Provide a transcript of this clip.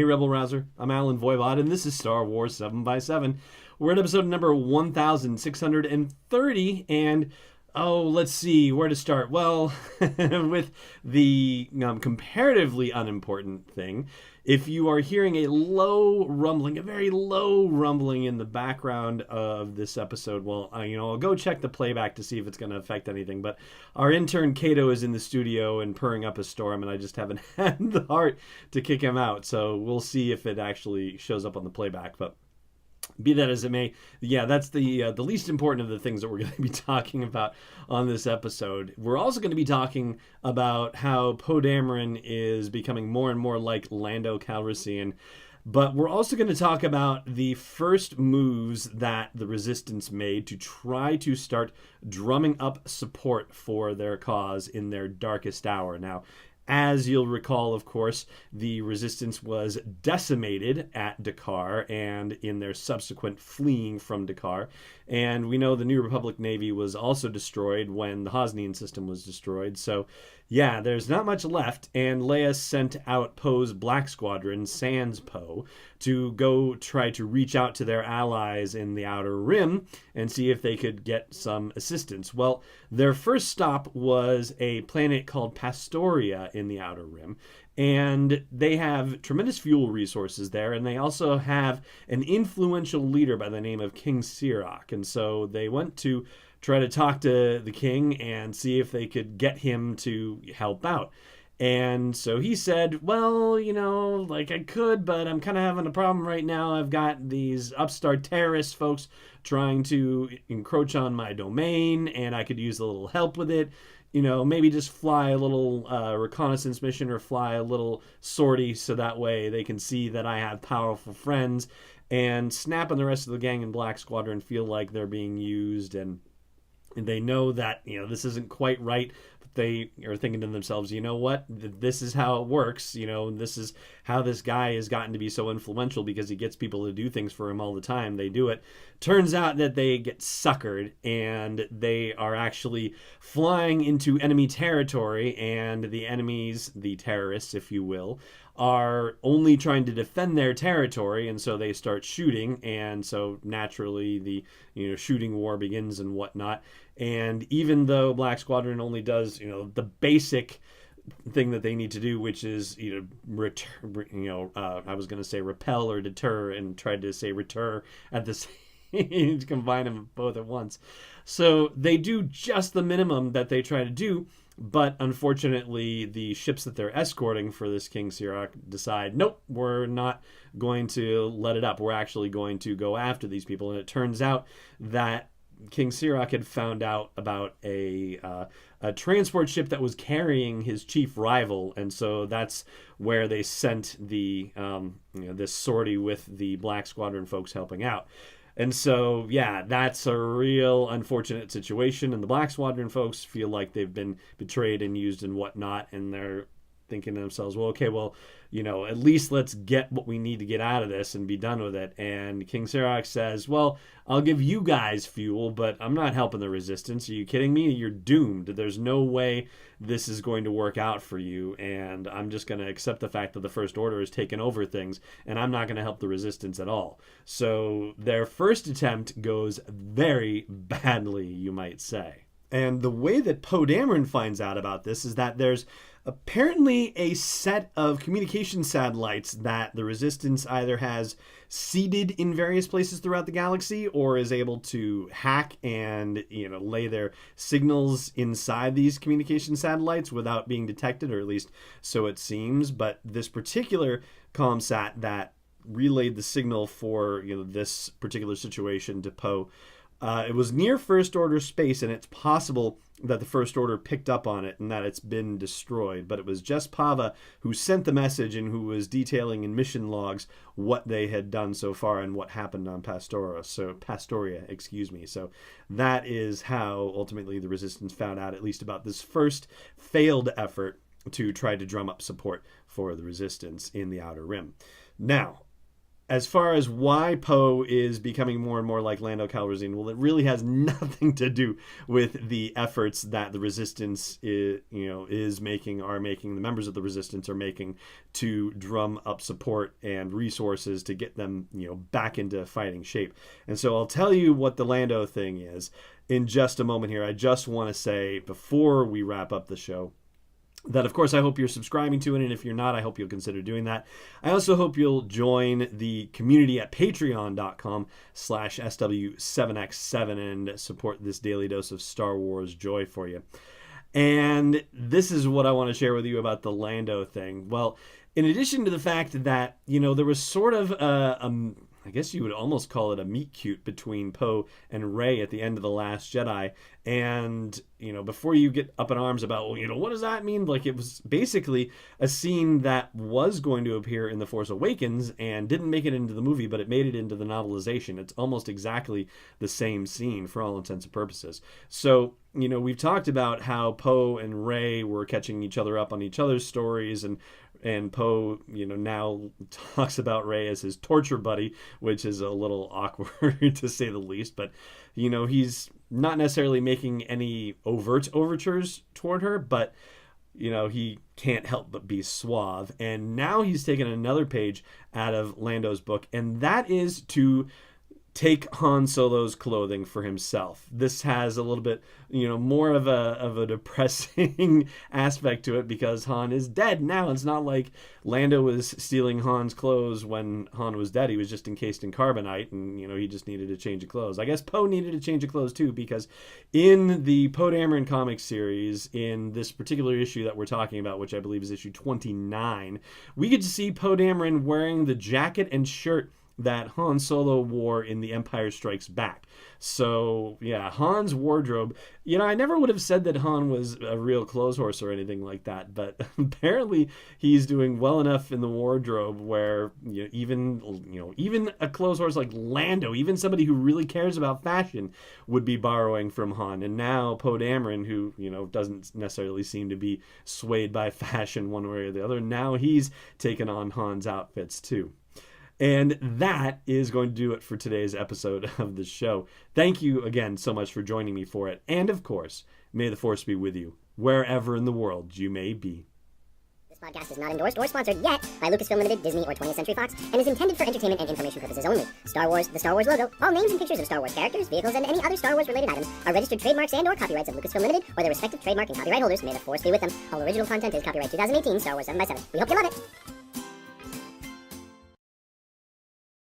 Hey Rebel Rouser, I'm Alan Voivod, and this is Star Wars 7x7. We're at episode number 1630, and let's see where to start. Well, with the comparatively unimportant thing, if you are hearing a low rumbling, a very low rumbling in the background of this episode, well, I'll go check the playback to see if it's going to affect anything. But our intern Kato is in the studio and purring up a storm, and I just haven't had the heart to kick him out. So we'll see if it actually shows up on the playback. But be that as it may, yeah, that's the least important of the things that we're going to be talking about on this episode. We're also going to be talking about how Poe Dameron is becoming more and more like Lando Calrissian. But we're also going to talk about the first moves that the Resistance made to try to start drumming up support for their cause in their darkest hour. Now, as you'll recall, of course, the Resistance was decimated at Dakar and in their subsequent fleeing from Dakar. And we know the New Republic Navy was also destroyed when the Hosnian system was destroyed. So, yeah, there's not much left. And Leia sent out Poe's Black Squadron, sans Poe, to go try to reach out to their allies in the Outer Rim and see if they could get some assistance. Well, their first stop was a planet called Pastoria in the Outer Rim. And they have tremendous fuel resources there, and they also have an influential leader by the name of King Sirach. And so they went to try to talk to the king and see if they could get him to help out. And so he said, well, I could, but I'm kind of having a problem right now. I've got these upstart terrorist folks trying to encroach on my domain, and I could use a little help with it. Maybe just fly a little reconnaissance mission or fly a little sortie so that way they can see that I have powerful friends, and Snap and the rest of the gang in Black Squadron feel like they're being used, and they know that, this isn't quite right. But they are thinking to themselves, you know what? This is how it works. This is how this guy has gotten to be so influential because he gets people to do things for him all the time. They do it. Turns out that they get suckered and they are actually flying into enemy territory, and the enemies, the terrorists, if you will, are only trying to defend their territory, and so they start shooting, and so naturally the shooting war begins and whatnot. And even though Black Squadron only does the basic thing that they need to do, which is I was going to say repel or deter and tried to say retur at the same to combine them both at once. So they do just the minimum that they try to do. But unfortunately, the ships that they're escorting for this King Sirach decide, nope, we're not going to let it up. We're actually going to go after these people. And it turns out that King Sirach had found out about a transport ship that was carrying his chief rival. And so that's where they sent the this sortie with the Black Squadron folks helping out. And so, yeah, that's a real unfortunate situation. And the Black Squadron folks feel like they've been betrayed and used and whatnot. And they're thinking to themselves, well, okay, well, at least let's get what we need to get out of this and be done with it. And King Sirach says, well, I'll give you guys fuel, but I'm not helping the Resistance. Are you kidding me? You're doomed. There's no way this is going to work out for you. And I'm just going to accept the fact that the First Order has taken over things, and I'm not going to help the Resistance at all. So their first attempt goes very badly, you might say. And the way that Poe Dameron finds out about this is that there's apparently a set of communication satellites that the Resistance either has seeded in various places throughout the galaxy or is able to hack and lay their signals inside these communication satellites without being detected, or at least so it seems. But this particular comsat that relayed the signal for this particular situation to Poe, it was near First Order space, and it's possible that the First Order picked up on it and that it's been destroyed. But it was just Pava who sent the message and who was detailing in mission logs what they had done so far and what happened on Pastoria. So that is how ultimately the Resistance found out at least about this first failed effort to try to drum up support for the Resistance in the Outer Rim. Now, as far as why Poe is becoming more and more like Lando Calrissian, well, it really has nothing to do with the efforts that the Resistance is making, the members of the Resistance are making to drum up support and resources to get them, back into fighting shape. And so I'll tell you what the Lando thing is in just a moment here. I just want to say, before we wrap up the show, that, of course, I hope you're subscribing to it, and if you're not, I hope you'll consider doing that. I also hope you'll join the community at patreon.com/SW7X7 and support this daily dose of Star Wars joy for you. And this is what I want to share with you about the Lando thing. Well, in addition to the fact that, there was sort of I guess you would almost call it a meet cute between Poe and Rey at the end of The Last Jedi. And, before you get up in arms about, what does that mean? Like, it was basically a scene that was going to appear in The Force Awakens and didn't make it into the movie, but it made it into the novelization. It's almost exactly the same scene for all intents and purposes. So, we've talked about how Poe and Rey were catching each other up on each other's stories, and Poe, now talks about Rey as his torture buddy, which is a little awkward to say the least. But, he's not necessarily making any overt overtures toward her, but, he can't help but be suave. And now he's taken another page out of Lando's book, and that is to take Han Solo's clothing for himself. This has a little bit, more of a depressing aspect to it, because Han is dead now. It's not like Lando was stealing Han's clothes when Han was dead. He was just encased in carbonite, and, he just needed a change of clothes. I guess Poe needed a change of clothes too, because in the Poe Dameron comic series, in this particular issue that we're talking about, which I believe is issue 29, we get to see Poe Dameron wearing the jacket and shirt that Han Solo wore in The Empire Strikes Back. So, yeah, Han's wardrobe, I never would have said that Han was a real clothes horse or anything like that, but apparently he's doing well enough in the wardrobe where, even a clothes horse like Lando, even somebody who really cares about fashion, would be borrowing from Han. And now Poe Dameron, who, doesn't necessarily seem to be swayed by fashion one way or the other, now he's taken on Han's outfits too. And that is going to do it for today's episode of the show. Thank you again so much for joining me for it. And of course, may the Force be with you, wherever in the world you may be. This podcast is not endorsed or sponsored yet by Lucasfilm Limited, Disney, or 20th Century Fox, and is intended for entertainment and information purposes only. Star Wars, the Star Wars logo, all names and pictures of Star Wars characters, vehicles, and any other Star Wars-related items are registered trademarks and/or copyrights of Lucasfilm Limited or their respective trademark and copyright holders. May the Force be with them. All original content is copyright 2018 Star Wars 7x7. We hope you love it.